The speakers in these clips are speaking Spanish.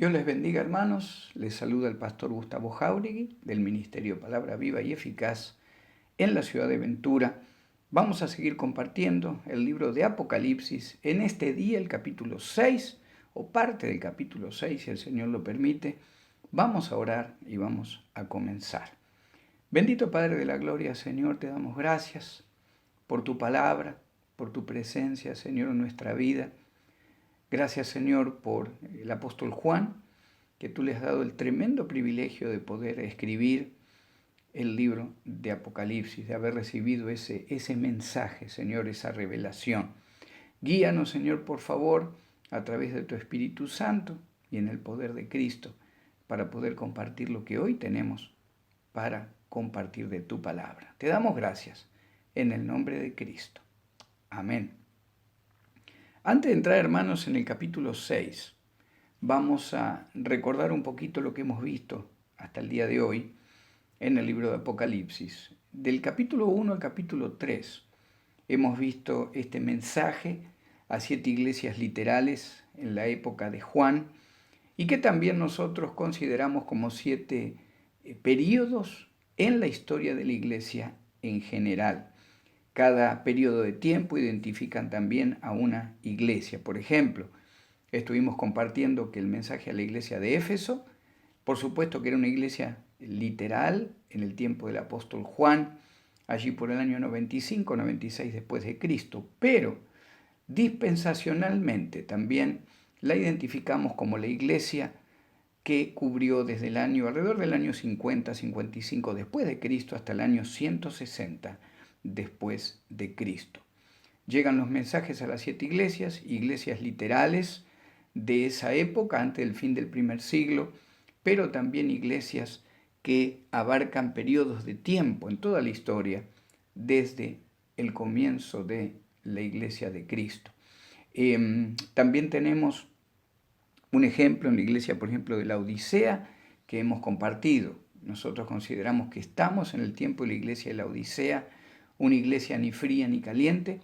Dios les bendiga, hermanos. Les saluda el pastor Gustavo Jáuregui del Ministerio Palabra Viva y Eficaz en la ciudad de Ventura. Vamos a seguir compartiendo el libro de Apocalipsis. En este día, el capítulo 6 o parte del capítulo 6, si el Señor lo permite. Vamos a orar y vamos a comenzar. Bendito Padre de la Gloria, Señor, te damos gracias por tu palabra, por tu presencia, Señor, en nuestra vida. Gracias, Señor, por el apóstol Juan, que tú le has dado el tremendo privilegio de poder escribir el libro de Apocalipsis, de haber recibido ese mensaje, Señor, esa revelación. Guíanos, Señor, por favor, a través de tu Espíritu Santo y en el poder de Cristo, para poder compartir lo que hoy tenemos para compartir de tu palabra. Te damos gracias en el nombre de Cristo. Amén. Antes de entrar, hermanos, en el capítulo 6, vamos a recordar un poquito lo que hemos visto hasta el día de hoy en el libro de Apocalipsis. Del capítulo 1 al capítulo 3 hemos visto este mensaje a 7 iglesias literales en la época de Juan y que también nosotros consideramos como 7 periodos en la historia de la iglesia en general. Cada periodo de tiempo identifican también a una iglesia. Por ejemplo, estuvimos compartiendo que el mensaje a la iglesia de Éfeso, por supuesto que era una iglesia literal en el tiempo del apóstol Juan, allí por el año 95, 96 después de Cristo, pero dispensacionalmente también la identificamos como la iglesia que cubrió desde el año, alrededor del año 50, 55 después de Cristo hasta el año 160 después de Cristo. Llegan los mensajes a las 7 iglesias, iglesias literales de esa época, antes del fin del primer siglo, pero también iglesias que abarcan periodos de tiempo en toda la historia, desde el comienzo de la iglesia de Cristo. También tenemos un ejemplo en la iglesia, por ejemplo, de la Odisea, que hemos compartido. Nosotros consideramos que estamos en el tiempo de la iglesia de la Odisea, una iglesia ni fría ni caliente,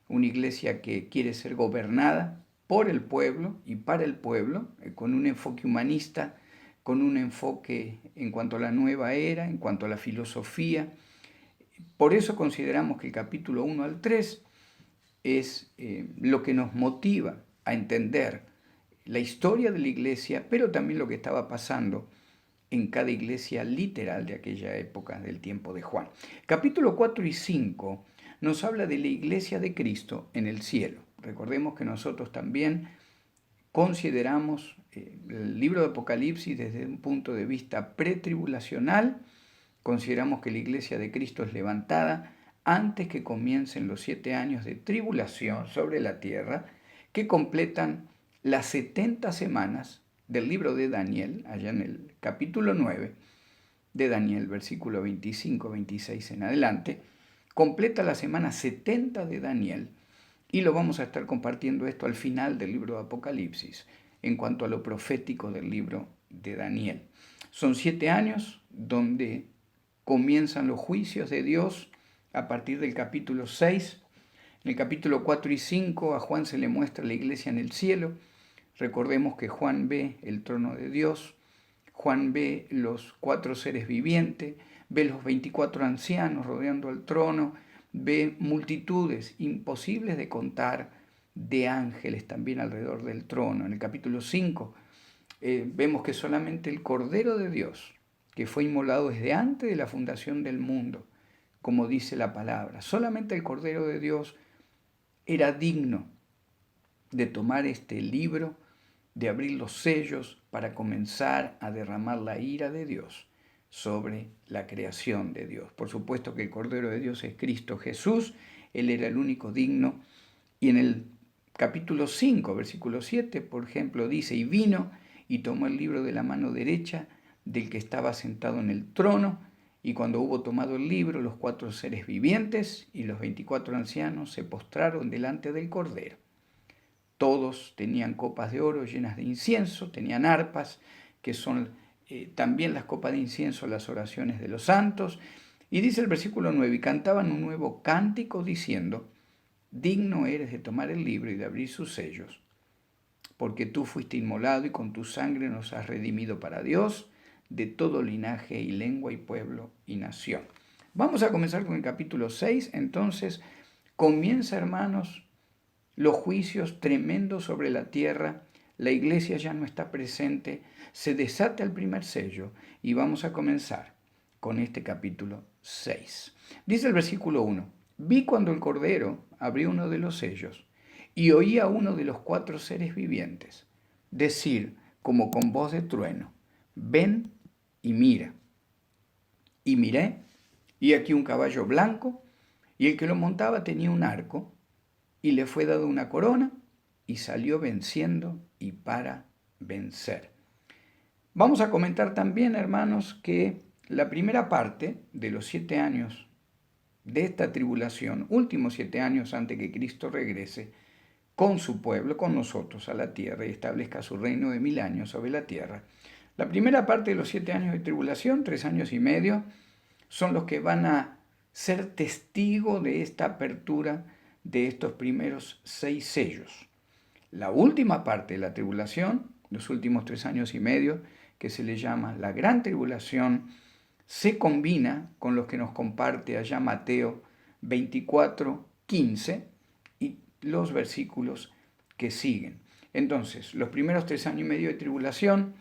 una iglesia que quiere ser gobernada por el pueblo y para el pueblo, con un enfoque humanista, con un enfoque en cuanto a la nueva era, en cuanto a la filosofía. Por eso consideramos que el capítulo 1 al 3 es lo que nos motiva a entender la historia de la iglesia, pero también lo que estaba pasando en cada iglesia literal de aquella época del tiempo de Juan. Capítulo 4 y 5 nos habla de la iglesia de Cristo en el cielo. Recordemos que nosotros también consideramos el libro de Apocalipsis desde un punto de vista pretribulacional. Consideramos que la iglesia de Cristo es levantada antes que comiencen los 7 años de tribulación sobre la tierra, que completan las 70 semanas del libro de Daniel, allá en el capítulo 9 de Daniel, versículo 25, 26 en adelante, completa la semana 70 de Daniel, y lo vamos a estar compartiendo esto al final del libro de Apocalipsis, en cuanto a lo profético del libro de Daniel. Son 7 años donde comienzan los juicios de Dios a partir del capítulo 6. En el capítulo 4 y 5 a Juan se le muestra la iglesia en el cielo. Recordemos que Juan ve el trono de Dios, Juan ve los 4 seres vivientes, ve los 24 ancianos rodeando al trono, ve multitudes imposibles de contar de ángeles también alrededor del trono. En el capítulo 5 vemos que solamente el Cordero de Dios, que fue inmolado desde antes de la fundación del mundo, como dice la palabra, solamente el Cordero de Dios era digno de tomar este libro, de abrir los sellos para comenzar a derramar la ira de Dios sobre la creación de Dios. Por supuesto que el Cordero de Dios es Cristo Jesús, Él era el único digno, y en el capítulo 5, versículo 7, por ejemplo, dice, y vino y tomó el libro de la mano derecha del que estaba sentado en el trono, y cuando hubo tomado el libro, los 4 seres vivientes y los 24 ancianos se postraron delante del Cordero. Todos tenían copas de oro llenas de incienso, tenían arpas, que son también las copas de incienso, las oraciones de los santos. Y dice el versículo 9, y cantaban un nuevo cántico diciendo, digno eres de tomar el libro y de abrir sus sellos, porque tú fuiste inmolado y con tu sangre nos has redimido para Dios de todo linaje y lengua y pueblo y nación. Vamos a comenzar con el capítulo 6. Entonces comienza, hermanos, los juicios tremendos sobre la tierra. La iglesia ya no está presente, se desata el primer sello y vamos a comenzar con este capítulo 6. Dice el versículo 1, vi cuando el Cordero abrió uno de los sellos y oí a uno de los 4 seres vivientes decir como con voz de trueno, ven y mira. Y miré, y aquí un caballo blanco, y el que lo montaba tenía un arco, y le fue dado una corona, y salió venciendo y para vencer. Vamos a comentar también, hermanos, que la primera parte de los 7 años de esta tribulación, últimos 7 años antes que Cristo regrese con su pueblo, con nosotros a la tierra y establezca su reino de 1000 años sobre la tierra. La primera parte de los 7 años de tribulación, 3 años y medio, son los que van a ser testigo de esta apertura de estos primeros 6 sellos. La última parte de la tribulación, los últimos 3 años y medio, que se le llama la gran tribulación, se combina con los que nos comparte allá Mateo 24, 15 y los versículos que siguen. Entonces, los primeros 3 años y medio de tribulación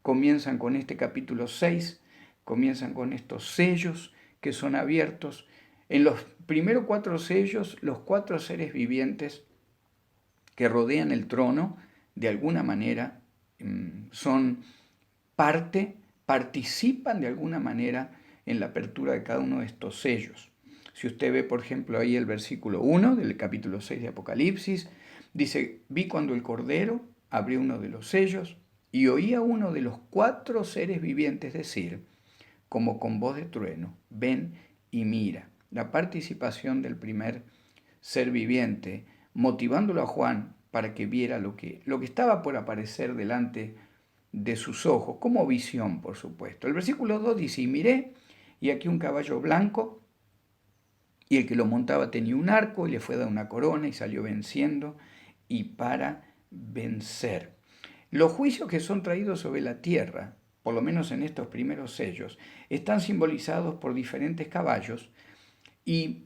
comienzan con este capítulo 6, comienzan con estos sellos que son abiertos. En los primeros 4 sellos, los 4 seres vivientes que rodean el trono, de alguna manera, son participan de alguna manera en la apertura de cada uno de estos sellos. Si usted ve, por ejemplo, ahí el versículo 1 del capítulo 6 de Apocalipsis, dice, vi cuando el Cordero abrió uno de los sellos y oí a uno de los 4 seres vivientes decir, como con voz de trueno, ven y mira. La participación del primer ser viviente, motivándolo a Juan para que viera lo que estaba por aparecer delante de sus ojos, como visión, por supuesto. El versículo 2 dice, y miré, y aquí un caballo blanco, y el que lo montaba tenía un arco, y le fue dada una corona, y salió venciendo, y para vencer. Los juicios que son traídos sobre la tierra, por lo menos en estos primeros sellos, están simbolizados por diferentes caballos, y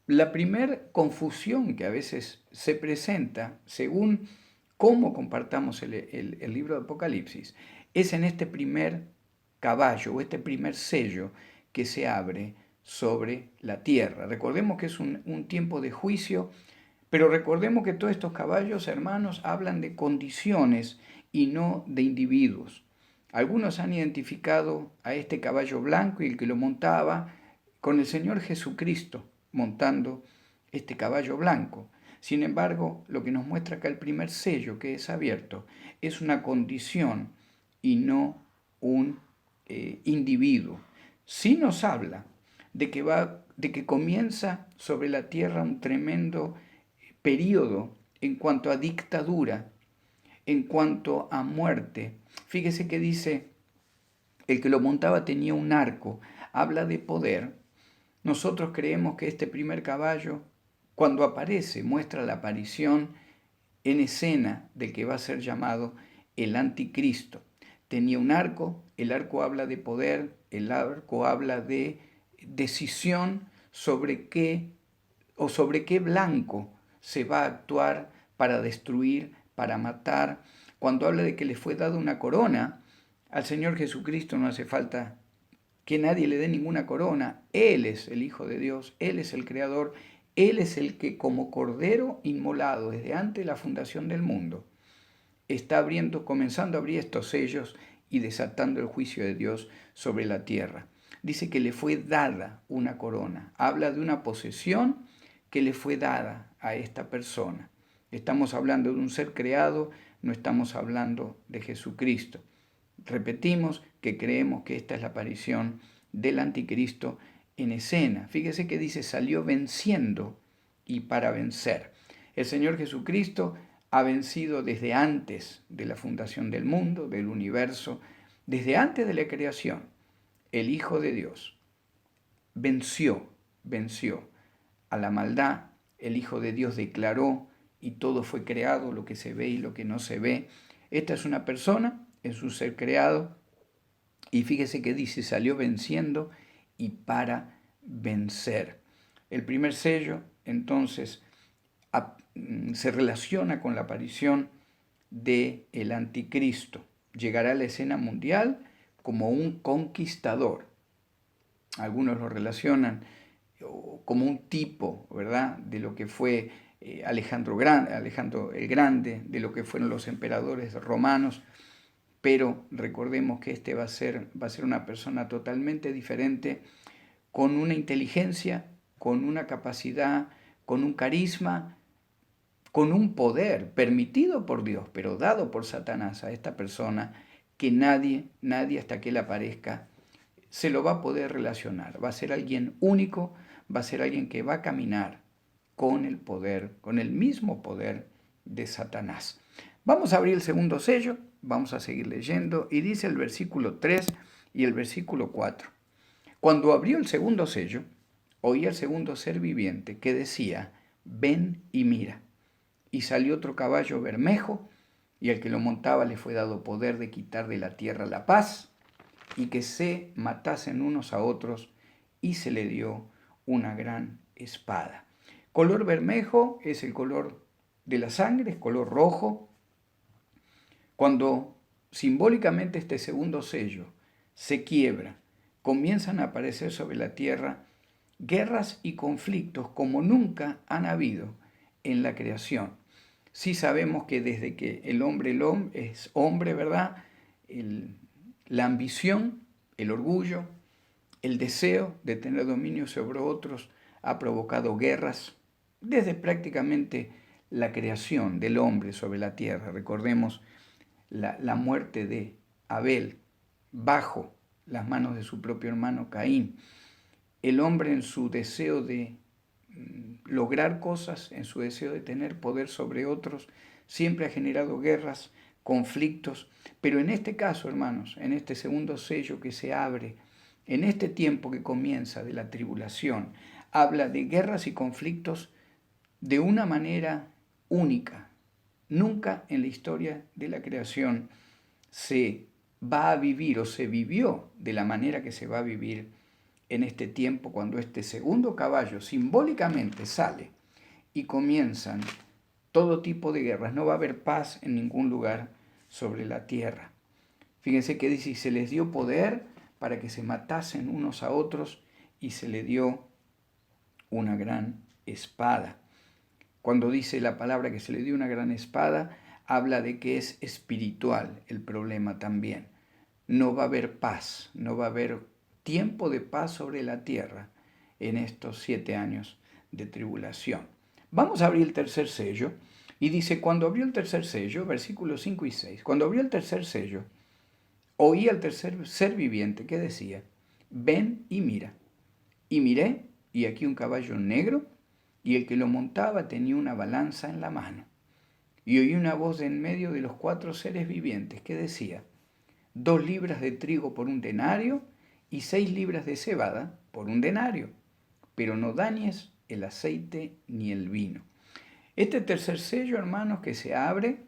la primera confusión que a veces se presenta, según cómo compartamos el libro de Apocalipsis, es en este primer caballo o este primer sello que se abre sobre la tierra. Recordemos que es un tiempo de juicio, pero recordemos que todos estos caballos, hermanos, hablan de condiciones y no de individuos. Algunos han identificado a este caballo blanco y el que lo montaba con el Señor Jesucristo montando este caballo blanco. Sin embargo, lo que nos muestra acá el primer sello que es abierto es una condición y no un individuo. Sí nos habla de que comienza sobre la tierra un tremendo periodo en cuanto a dictadura, en cuanto a muerte. Fíjese que dice, el que lo montaba tenía un arco, habla de poder. Nosotros creemos que este primer caballo, cuando aparece, muestra la aparición en escena del que va a ser llamado el anticristo. Tenía un arco, el arco habla de poder, el arco habla de decisión sobre qué blanco se va a actuar para destruir, para matar. Cuando habla de que le fue dada una corona, al Señor Jesucristo no hace falta que nadie le dé ninguna corona. Él es el Hijo de Dios, Él es el Creador, Él es el que como Cordero inmolado desde antes de la fundación del mundo, está comenzando a abrir estos sellos y desatando el juicio de Dios sobre la tierra. Dice que le fue dada una corona. Habla de una posesión que le fue dada a esta persona. Estamos hablando de un ser creado, no estamos hablando de Jesucristo. Repetimos que creemos que esta es la aparición del anticristo en escena. Fíjese que dice, salió venciendo y para vencer. El Señor Jesucristo ha vencido desde antes de la fundación del mundo, del universo, desde antes de la creación. El Hijo de Dios venció a la maldad. El Hijo de Dios declaró y todo fue creado, lo que se ve y lo que no se ve. Esta es una persona, es un ser creado, y fíjese que dice, salió venciendo y para vencer. El primer sello, entonces, se relaciona con la aparición del anticristo. Llegará a la escena mundial como un conquistador. Algunos lo relacionan como un tipo, ¿verdad?, de lo que fue Alejandro el Grande, de lo que fueron los emperadores romanos, pero recordemos que este va a ser una persona totalmente diferente, con una inteligencia, con una capacidad, con un carisma, con un poder permitido por Dios, pero dado por Satanás a esta persona, que nadie hasta que él aparezca se lo va a poder relacionar. Va a ser alguien único, va a ser alguien que va a caminar con el poder, con el mismo poder de Satanás. Vamos a abrir el segundo sello, vamos a seguir leyendo, y dice el versículo 3 y el versículo 4. Cuando abrió el segundo sello, oí al segundo ser viviente que decía, ven y mira. Y salió otro caballo bermejo, y al que lo montaba le fue dado poder de quitar de la tierra la paz, y que se matasen unos a otros, y se le dio una gran espada. Color bermejo es el color de la sangre, es color rojo. Cuando simbólicamente este segundo sello se quiebra, comienzan a aparecer sobre la tierra guerras y conflictos como nunca han habido en la creación. Sí sabemos que desde que el hombre es hombre, ¿verdad? La ambición, el orgullo, el deseo de tener dominio sobre otros ha provocado guerras desde prácticamente la creación del hombre sobre la tierra. Recordemos la muerte de Abel bajo las manos de su propio hermano Caín. El hombre, en su deseo de lograr cosas, en su deseo de tener poder sobre otros, siempre ha generado guerras, conflictos, pero en este caso, hermanos, en este segundo sello que se abre, en este tiempo que comienza de la tribulación, habla de guerras y conflictos de una manera única. Nunca en la historia de la creación se va a vivir o se vivió de la manera que se va a vivir en este tiempo, cuando este segundo caballo simbólicamente sale y comienzan todo tipo de guerras. No va a haber paz en ningún lugar sobre la tierra. Fíjense que dice, y se les dio poder para que se matasen unos a otros, y se le dio una gran espada. Cuando dice la palabra que se le dio una gran espada, habla de que es espiritual el problema también. No va a haber paz, no va a haber tiempo de paz sobre la tierra en estos 7 años de tribulación. Vamos a abrir el tercer sello, y dice, cuando abrió el tercer sello, versículos 5 y 6, cuando abrió el tercer sello, oí al tercer ser viviente que decía, ven y mira. Y miré, y aquí un caballo negro, y el que lo montaba tenía una balanza en la mano. Y oí una voz de en medio de los 4 seres vivientes que decía, 2 libras de trigo por un denario, y 6 libras de cebada por un denario, pero no dañes el aceite ni el vino. Este tercer sello, hermanos, que se abre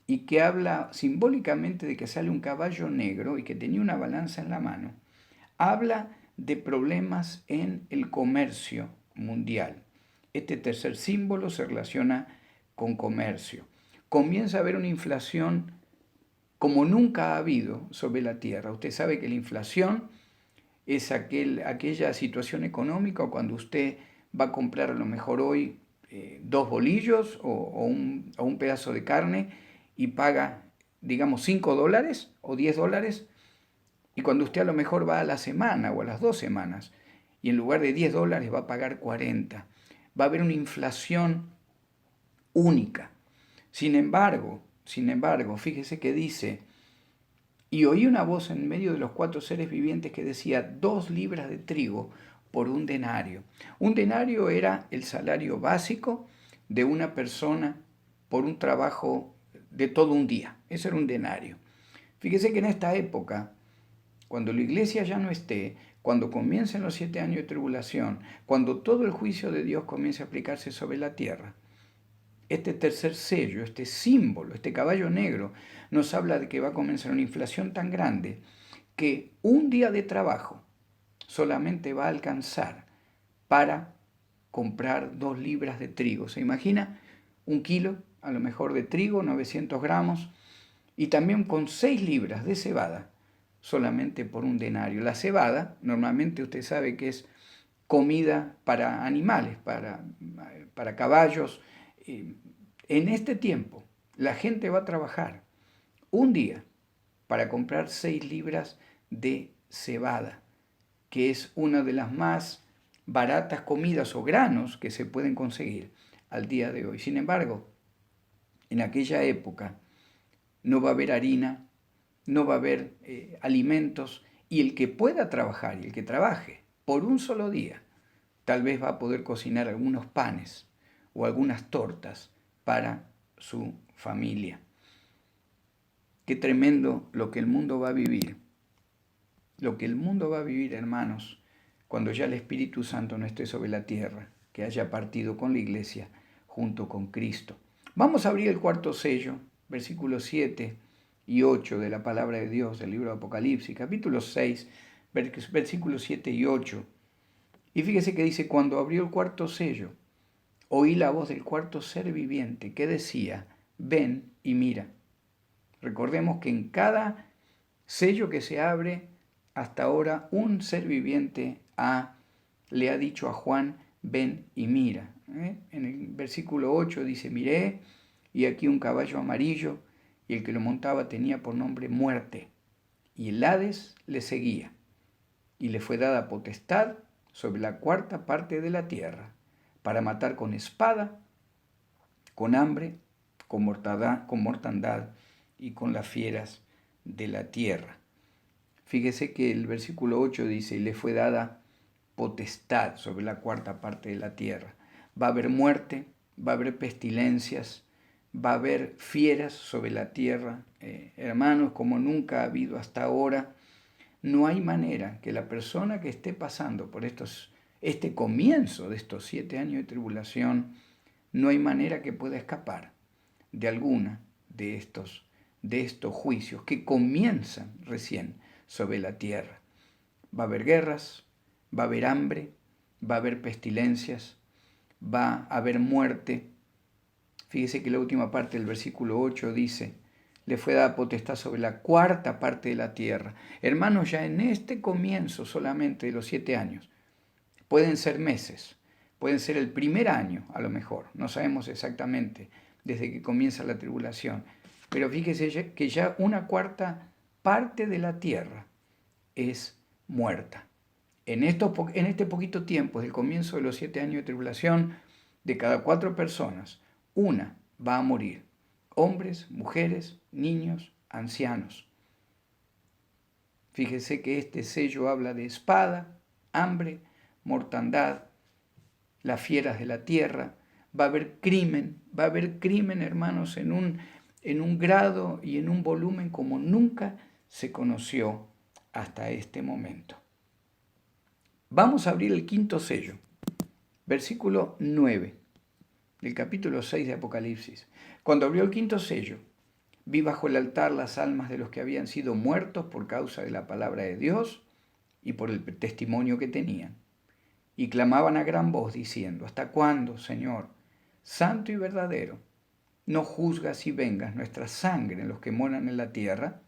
y que habla simbólicamente de que sale un caballo negro y que tenía una balanza en la mano, habla de problemas en el comercio mundial. Este tercer símbolo se relaciona con comercio. Comienza a haber una inflación como nunca ha habido sobre la tierra. Usted sabe que la inflación es aquella situación económica cuando usted va a comprar a lo mejor hoy 2 bolillos o un pedazo de carne y paga, digamos, $5 o $10, y cuando usted a lo mejor va a la semana o a las 2 semanas y en lugar de $10 va a pagar 40. Va a haber una inflación única. Sin embargo, fíjese que dice, y oí una voz en medio de los 4 seres vivientes que decía, 2 libras de trigo por un denario. Un denario era el salario básico de una persona por un trabajo de todo un día. Eso era un denario. Fíjese que en esta época, cuando la iglesia ya no esté, cuando comiencen los 7 años de tribulación, cuando todo el juicio de Dios comience a aplicarse sobre la tierra, Este tercer sello, este símbolo, este caballo negro, nos habla de que va a comenzar una inflación tan grande que un día de trabajo solamente va a alcanzar para comprar 2 libras de trigo. ¿Se imagina? 1 kilo, a lo mejor, de trigo, 900 gramos, y también con 6 libras de cebada, solamente por 1 denario. La cebada, normalmente usted sabe que es comida para animales, para caballos. En este tiempo, la gente va a trabajar un día para comprar 6 libras de cebada, que es una de las más baratas comidas o granos que se pueden conseguir al día de hoy. Sin embargo, en aquella época no va a haber harina, no va a haber alimentos, y el que pueda trabajar y el que trabaje por un solo día, tal vez va a poder cocinar algunos panes o algunas tortas para su familia. Qué tremendo lo que el mundo va a vivir. Lo que el mundo va a vivir, hermanos, cuando ya el Espíritu Santo no esté sobre la tierra, que haya partido con la iglesia junto con Cristo. Vamos a abrir el cuarto sello, versículos 7 y 8 de la palabra de Dios, del libro de Apocalipsis, capítulo 6, versículos 7 y 8. Y fíjese que dice: cuando abrió el cuarto sello, oí la voz del cuarto ser viviente que decía: ven y mira. Recordemos que en cada sello que se abre, hasta ahora un ser viviente le ha dicho a Juan: ven y mira. En el versículo 8 dice: miré, y aquí un caballo amarillo, y el que lo montaba tenía por nombre Muerte, y el Hades le seguía, y le fue dada potestad sobre la cuarta parte de la tierra, para matar con espada, con hambre, con mortandad y con las fieras de la tierra. Fíjese que el versículo 8 dice: y le fue dada potestad sobre la cuarta parte de la tierra. Va a haber muerte, va a haber pestilencias, va a haber fieras sobre la tierra, hermanos, como nunca ha habido hasta ahora. No hay manera que la persona que esté pasando por este comienzo de estos 7 años de tribulación, no hay manera que pueda escapar de alguna de estos juicios que comienzan recién sobre la tierra. Va a haber guerras, va a haber hambre, va a haber pestilencias, va a haber muerte. Fíjese que la última parte del versículo 8 dice: le fue dada potestad sobre la cuarta parte de la tierra. Hermanos, ya en este comienzo solamente de los 7 años, pueden ser meses, pueden ser el primer año a lo mejor, no sabemos exactamente desde que comienza la tribulación, pero fíjese que ya una cuarta parte de la tierra es muerta. En este poquito tiempo, desde el comienzo de los 7 años de tribulación, de cada 4 personas, una va a morir. Hombres, mujeres, niños, ancianos. Fíjese que este sello habla de espada, hambre, mortandad, las fieras de la tierra. Va a haber crimen, hermanos, en un grado y en un volumen como nunca se conoció hasta este momento. Vamos a abrir el quinto sello, versículo 9 del capítulo 6 de Apocalipsis. Cuando abrió el quinto sello, vi bajo el altar las almas de los que habían sido muertos por causa de la palabra de Dios y por el testimonio que tenían. Y clamaban a gran voz diciendo: ¿hasta cuándo, Señor, santo y verdadero, no juzgas y vengas nuestra sangre en los que moran en la tierra?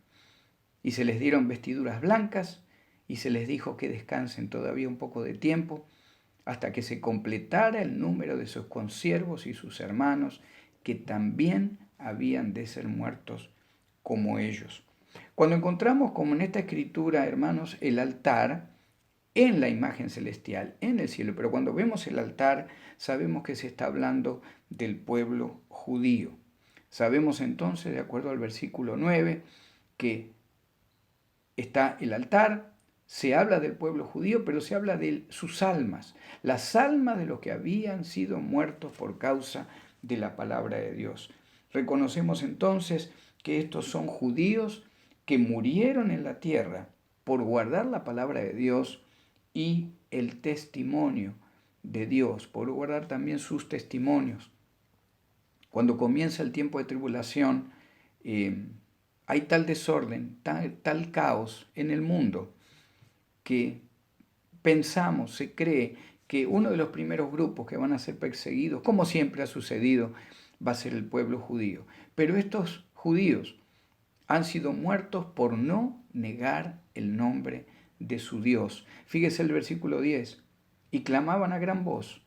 Y se les dieron vestiduras blancas, y se les dijo que descansen todavía un poco de tiempo, hasta que se completara el número de sus consiervos y sus hermanos, que también habían de ser muertos como ellos. Cuando encontramos, como en esta escritura, hermanos, el altar en la imagen celestial, en el cielo, pero cuando vemos el altar, sabemos que se está hablando del pueblo judío. Sabemos entonces, de acuerdo al versículo 9, que está el altar, se habla del pueblo judío, pero se habla de sus almas, las almas de los que habían sido muertos por causa de la palabra de Dios. Reconocemos entonces que estos son judíos que murieron en la tierra por guardar la palabra de Dios y el testimonio de Dios, por guardar también sus testimonios. Cuando comienza el tiempo de tribulación, hay tal desorden, tal caos en el mundo que pensamos, se cree que uno de los primeros grupos que van a ser perseguidos, como siempre ha sucedido, va a ser el pueblo judío. Pero estos judíos han sido muertos por no negar el nombre de su Dios. Fíjese el versículo 10. Y clamaban a gran voz,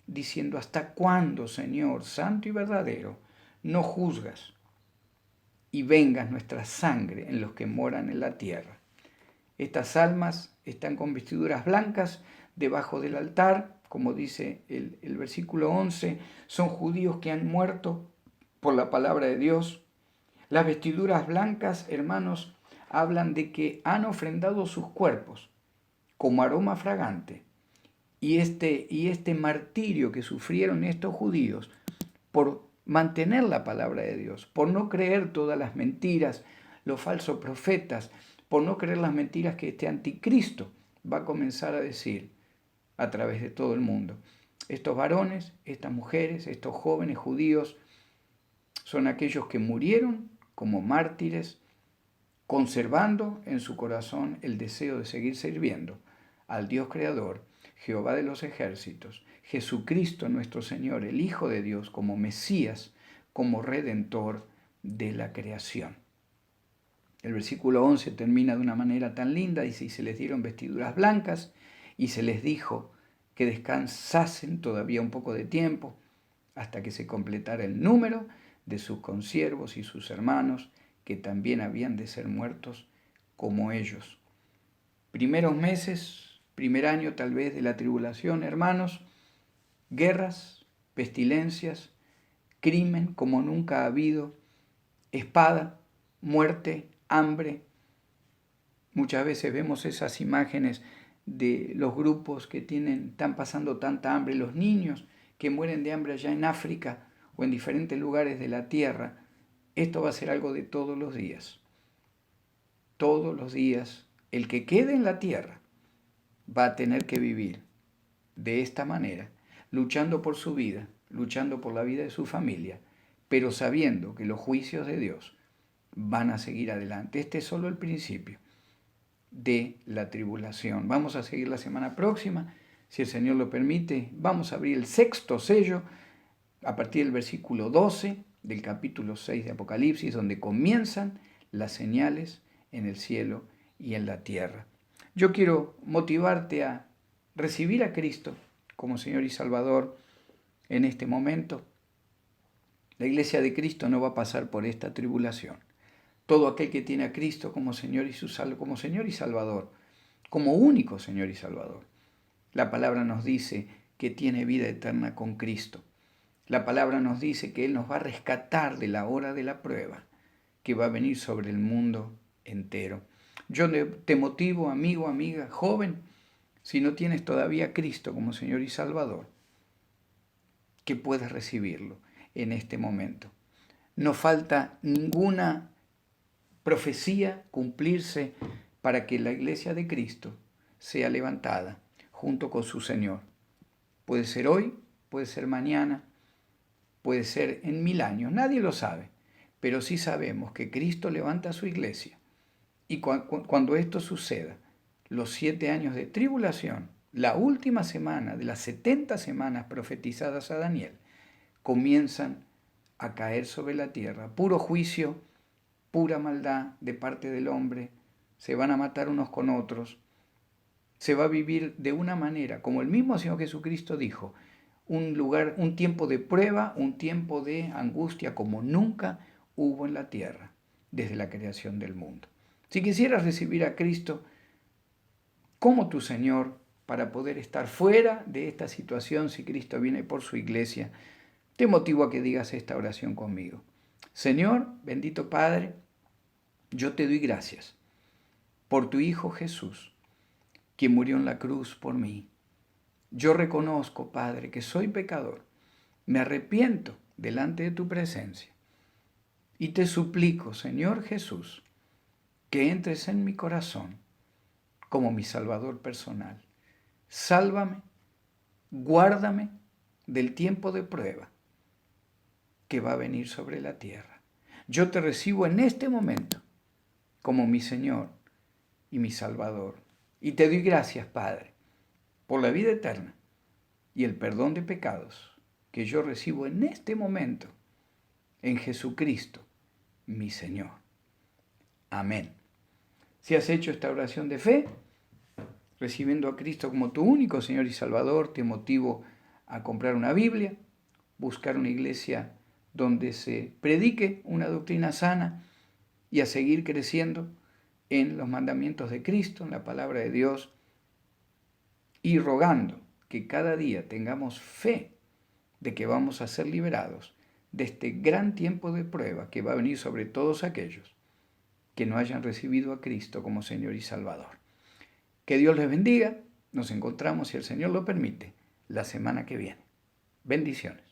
diciendo: ¿hasta cuándo, Señor, santo y verdadero, no juzgas y vengas nuestra sangre en los que moran en la tierra? Estas almas están con vestiduras blancas debajo del altar, como dice el versículo 11, son judíos que han muerto por la palabra de Dios. Las vestiduras blancas, hermanos, hablan de que han ofrendado sus cuerpos como aroma fragante. Y este martirio que sufrieron estos judíos por mantener la palabra de Dios, por no creer todas las mentiras, los falsos profetas, por no creer las mentiras que este anticristo va a comenzar a decir a través de todo el mundo. Estos varones, estas mujeres, estos jóvenes judíos son aquellos que murieron como mártires, conservando en su corazón el deseo de seguir sirviendo al Dios Creador, Jehová de los ejércitos, Jesucristo nuestro Señor, el Hijo de Dios, como Mesías, como Redentor de la creación. El versículo 11 termina de una manera tan linda, dice: y se les dieron vestiduras blancas, y se les dijo que descansasen todavía un poco de tiempo, hasta que se completara el número de sus consiervos y sus hermanos, que también habían de ser muertos como ellos. Primeros meses, primer año tal vez de la tribulación, hermanos, guerras, pestilencias, crimen como nunca ha habido, espada, muerte, hambre. Muchas veces vemos esas imágenes de los grupos que están pasando tanta hambre, los niños que mueren de hambre allá en África o en diferentes lugares de la tierra. Esto va a ser algo de todos los días. Todos los días, el que quede en la tierra va a tener que vivir de esta manera, luchando por su vida, luchando por la vida de su familia, pero sabiendo que los juicios de Dios van a seguir adelante. Este es solo el principio de la tribulación. Vamos a seguir la semana próxima, si el Señor lo permite. Vamos a abrir el sexto sello a partir del versículo 12 del capítulo 6 de Apocalipsis, donde comienzan las señales en el cielo y en la tierra. Yo quiero motivarte a recibir a Cristo como Señor y Salvador en este momento. La iglesia de Cristo no va a pasar por esta tribulación. Todo aquel que tiene a Cristo como Señor como Señor y Salvador, como único Señor y Salvador. La palabra nos dice que tiene vida eterna con Cristo. La palabra nos dice que Él nos va a rescatar de la hora de la prueba que va a venir sobre el mundo entero. Yo te motivo, amigo, amiga, joven, si no tienes todavía a Cristo como Señor y Salvador, que puedas recibirlo en este momento. No falta ninguna profecía cumplirse para que la iglesia de Cristo sea levantada junto con su Señor. Puede ser hoy, puede ser mañana, puede ser en 1000 años, nadie lo sabe, pero sí sabemos que Cristo levanta a su iglesia. Y cuando esto suceda, los 7 años de tribulación, la última semana de las 70 semanas profetizadas a Daniel, comienzan a caer sobre la tierra. Puro juicio, pura maldad de parte del hombre, se van a matar unos con otros, se va a vivir de una manera, como el mismo Señor Jesucristo dijo, un tiempo de prueba, un tiempo de angustia como nunca hubo en la tierra desde la creación del mundo. Si quisieras recibir a Cristo como tu Señor para poder estar fuera de esta situación, si Cristo viene por su iglesia, te motivo a que digas esta oración conmigo. Señor, bendito Padre, yo te doy gracias por tu Hijo Jesús, que murió en la cruz por mí. Yo reconozco, Padre, que soy pecador. Me arrepiento delante de tu presencia. Y te suplico, Señor Jesús, que entres en mi corazón como mi Salvador personal. Sálvame, guárdame del tiempo de prueba que va a venir sobre la tierra. Yo te recibo en este momento como mi Señor y mi Salvador. Y te doy gracias, Padre, por la vida eterna y el perdón de pecados que yo recibo en este momento en Jesucristo, mi Señor. Amén. Si has hecho esta oración de fe, recibiendo a Cristo como tu único Señor y Salvador, te motivo a comprar una Biblia, buscar una iglesia donde se predique una doctrina sana y a seguir creciendo en los mandamientos de Cristo, en la palabra de Dios, y rogando que cada día tengamos fe de que vamos a ser liberados de este gran tiempo de prueba que va a venir sobre todos aquellos que no hayan recibido a Cristo como Señor y Salvador. Que Dios les bendiga. Nos encontramos, si el Señor lo permite, la semana que viene. Bendiciones.